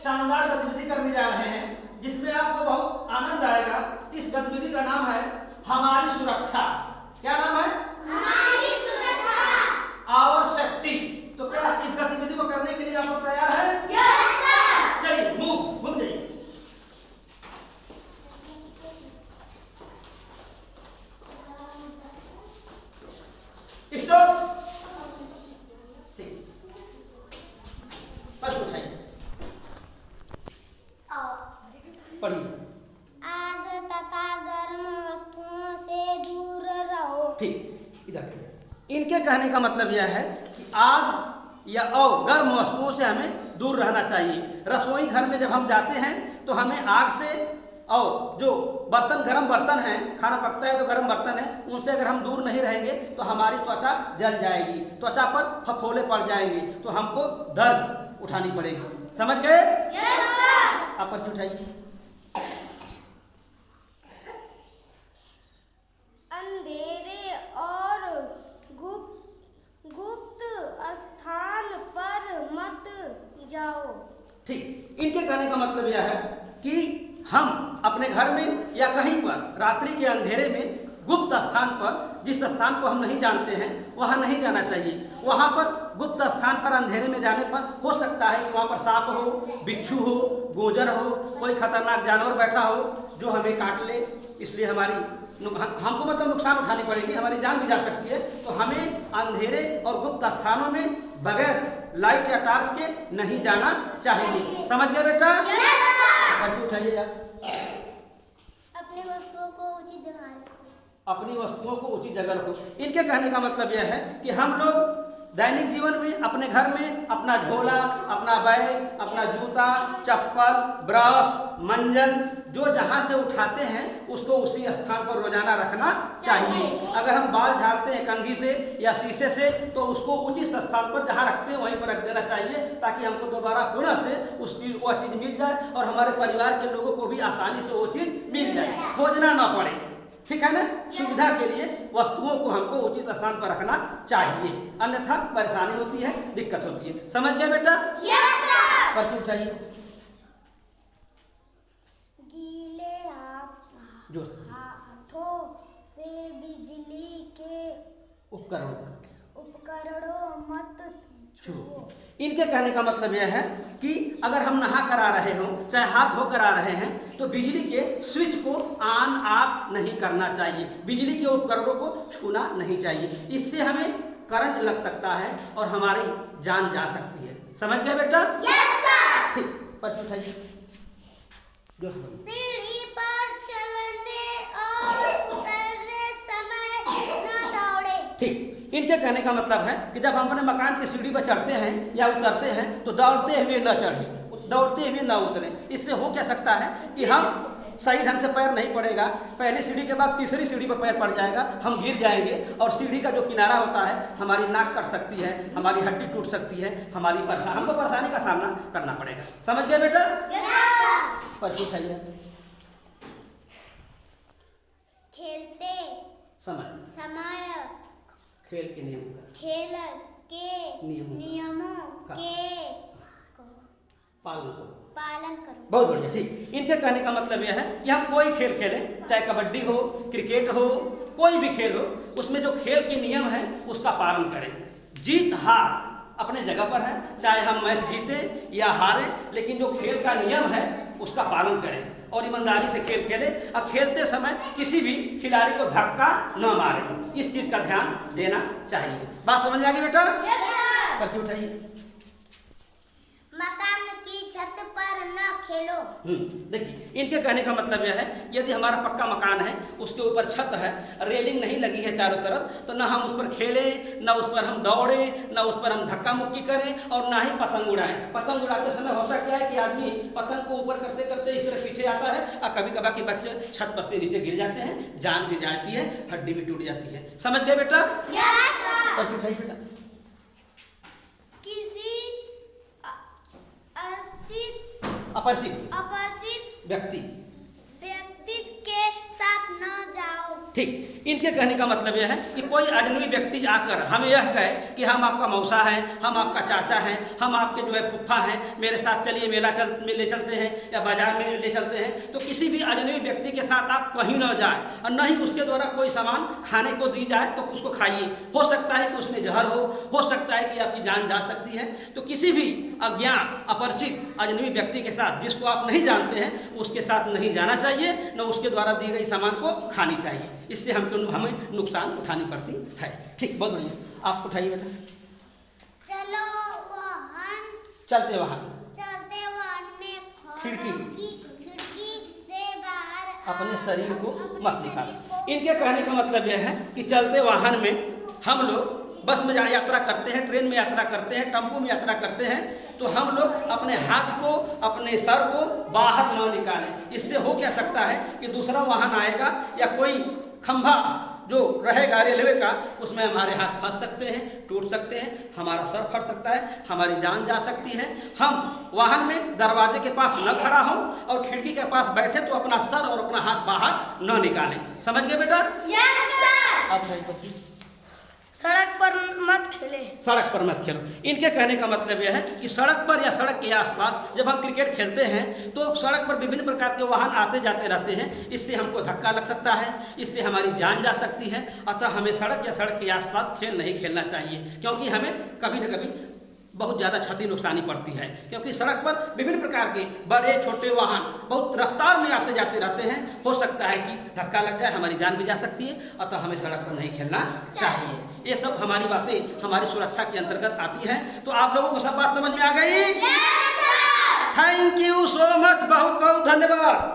शानदार गतिविधि करने जा रहे हैं जिसमें आपको बहुत आनंद आएगा। इस गतिविधि का नाम है हमारी सुरक्षा। क्या नाम है? हमारी सुरक्षा। Our safety. तो क्या इस गतिविधि को करने के लिए आप लोग तैयार हैं? Yes sir. चलिए मूव घूम जाइए। स्टॉप। ठीक, बस उठाइए, पढ़िए। आग तथा गर्म वस्तुओं से दूर रहो। ठीक, इधर करिए। इनके कहने का मतलब यह है कि आग या और गर्म वस्तुओं से हमें दूर रहना चाहिए। रसोई घर में जब हम जाते हैं तो हमें आग से और जो बर्तन गर्म बर्तन हैं, खाना पकता है तो गर्म बर्तन है, उनसे अगर हम दूर नहीं रहेंगे तो हमारी त्वचा जल जाएगी, त्वचा पर फफोले पड़ जाएंगे, तो हमको दर्द उठानी पड़ेगी। समझ गए? Yes sir. आप पर्ची उठाइए। अंधेरे और गुप्त स्थान पर मत जाओ। ठीक, इनके कहने का मतलब यह है कि हम अपने घर में या कहीं पर रात्रि के अंधेरे में गुप्त स्थान पर, जिस स्थान को हम नहीं जानते हैं वहाँ नहीं जाना चाहिए। वहाँ पर गुप्त स्थान पर अंधेरे में जाने पर हो सकता है कि वहाँ पर सांप हो, बिच्छू हो, गोजर हो, कोई खतरनाक जानवर बैठा हो जो हमें काट ले, इसलिए हमको मतलब नुकसान उठानी पड़ेगी, हमारी जान भी जा सकती है। तो हमें अंधेरे और गुप्त स्थानों में बगैर लाइट या टार्च के नहीं जाना चाहिए। समझ गए बेटा? पर्ची उठाइए आप। अपनी वस्तुओं को उचित जगह रखो। अपनी वस्तुओं को उचित जगह रखो। इनके कहने का मतलब यह है कि हम लोग दैनिक जीवन में अपने घर में अपना झोला, अपना बैग, अपना जूता, चप्पल, ब्रश, मंजन जो जहाँ से उठाते हैं उसको उसी स्थान पर रोजाना रखना चाहिए। अगर हम बाल झाड़ते हैं कंघी से या शीशे से तो उसको उचित स्थान पर जहाँ रखते हैं वहीं पर रख देना चाहिए, ताकि हमको दोबारा पुनः से वह चीज़ मिल जाए और हमारे परिवार के लोगों को भी आसानी से वो चीज़ मिल जाए, खोजना ना पड़े। ठीक है ना? सुविधा के लिए वस्तुओं को हमको उचित स्थान पर रखना चाहिए, अन्यथा परेशानी होती है, दिक्कत होती है। समझ गए बेटा? Yes sir. पर्ची उठाइए। गीले जोर से। हाथों से बिजली के उपकरणों मत छुओ। इनके कहने का मतलब यह है कि अगर हम नहा कर आ रहे हों, चाहे हाथ धो कर आ रहे हैं, तो बिजली के स्विच को ऑन ऑफ नहीं करना चाहिए, बिजली के उपकरणों को छूना नहीं चाहिए। इससे हमें करंट लग सकता है और हमारी जान जा सकती है। समझ गए बेटा? Yes sir. ठीक, पर्ची उठाइए। सीढ़ी पर चलने और उतरने समय न दौड़े। ठीक, इनके कहने का मतलब है कि जब हम अपने मकान की सीढ़ी पर चढ़ते हैं या उतरते हैं तो दौड़ते हुए न चढ़ें, दौड़ते हुए न उतरें। इससे हो क्या सकता है कि हम सही ढंग से पैर नहीं पड़ेगा, पहली सीढ़ी के बाद तीसरी सीढ़ी पर पैर पड़ जाएगा, हम गिर जाएंगे और सीढ़ी का जो किनारा होता है हमारी नाक कट सकती है, हमारी हड्डी टूट सकती है, हमको परेशानी का सामना करना पड़ेगा। समझ गए बेटा? पर्ची उठाइए। खेलते समय खेल के नियमों के पालन करो। बहुत बढ़िया। ठीक, इनके कहने का मतलब यह है कि हम कोई खेल खेलें, चाहे कबड्डी हो, क्रिकेट हो, कोई भी खेल हो, उसमें जो खेल के नियम है उसका पालन करें। जीत हार अपने जगह पर है, चाहे हम मैच जीते या हारे, लेकिन जो खेल का नियम है उसका पालन करें और ईमानदारी से खेल खेलें और खेलते समय किसी भी खिलाड़ी को धक्का न मारें, इस चीज का ध्यान देना चाहिए। बात समझ में आ गई बेटा? पर्ची उठाइए। मकान की छत पर न खेलो। देखिए, इनके कहने का मतलब यह है यदि हमारा पक्का मकान है, उसके ऊपर छत है, रेलिंग नहीं लगी है चारों तरफ, तो ना हम उस पर खेलें, ना उस पर हम दौड़ें, ना उस पर हम धक्का मुक्की करें और ना ही पतंग उड़ाएं। पतंग उड़ाते समय होता क्या है कि आदमी पतंग को ऊपर करते करते इस तरह पीछे आता है और कभी कभार के बच्चे छत पर से नीचे गिर जाते हैं, जान भी जाती है, हड्डी भी टूट जाती है। समझ गए बेटा? बेटा अपरिचित व्यक्ति के साथ न जाओ। ठीक, इनके कहने का मतलब यह है कि कोई अजनबी व्यक्ति आकर हमें यह कहे कि हम आपका मौसा हैं, हम आपका चाचा हैं, हम आपके जो है फुफ्फा हैं, मेरे साथ चलिए ले चलते हैं या बाजार में ले चलते हैं, तो किसी भी अजनबी व्यक्ति के साथ आप कहीं न जाए और न ही उसके द्वारा कोई सामान खाने को दी जाए तो उसको खाइए। हो सकता है कि उसमें जहर हो सकता है कि आपकी जान जा सकती है। तो किसी भी अज्ञात अपरिचित अजनबी व्यक्ति के साथ जिसको आप नहीं जानते हैं उसके साथ नहीं जाना चाहिए, न उसके द्वारा दी गई सामान को खानी चाहिए। इससे हमें नुकसान उठानी पड़ती है। ठीक, बहुत बढ़िया। आप उठाइए बेटा। चलो वाहन चलते वाहन में खिड़की से बाहर अपने शरीर को मत निकालो। इनके कहने का मतलब यह है कि चलते वाहन में हम लोग बस में यात्रा करते हैं, ट्रेन में यात्रा करते हैं, टेम्पो में यात्रा करते हैं, तो हम लोग अपने हाथ को, अपने सर को बाहर न निकालें। इससे हो क्या सकता है कि दूसरा वाहन आएगा या कोई खंभा जो रहेगा रेलवे का, उसमें हमारे हाथ फंस सकते हैं, टूट सकते हैं, हमारा सर फट सकता है, हमारी जान जा सकती है। हम वाहन में दरवाजे के पास न खड़ा हों और खिड़की के पास बैठे तो अपना सर और अपना हाथ बाहर न निकालें। समझ गए बेटा? Yes sir. अब सड़क पर मत खेले। सड़क पर मत खेलो। इनके कहने का मतलब यह है कि सड़क पर या सड़क के आसपास जब हम क्रिकेट खेलते हैं तो सड़क पर विभिन्न प्रकार के वाहन आते जाते रहते हैं। इससे हमको धक्का लग सकता है, इससे हमारी जान जा सकती है। अतः हमें सड़क या सड़क के आसपास खेल नहीं खेलना चाहिए, क्योंकि हमें कभी न कभी बहुत ज़्यादा क्षति नुकसानी पड़ती है। क्योंकि सड़क पर विभिन्न प्रकार के बड़े छोटे वाहन बहुत रफ्तार में आते जाते रहते हैं। हो सकता है कि धक्का लग जाए, हमारी जान भी जा सकती है। अतः हमें सड़क पर नहीं खेलना चाहिए। ये सब हमारी बातें हमारी सुरक्षा के अंतर्गत आती हैं। तो आप लोगों को सब बात समझ में आ गई? थैंक यू सो मच, बहुत बहुत धन्यवाद।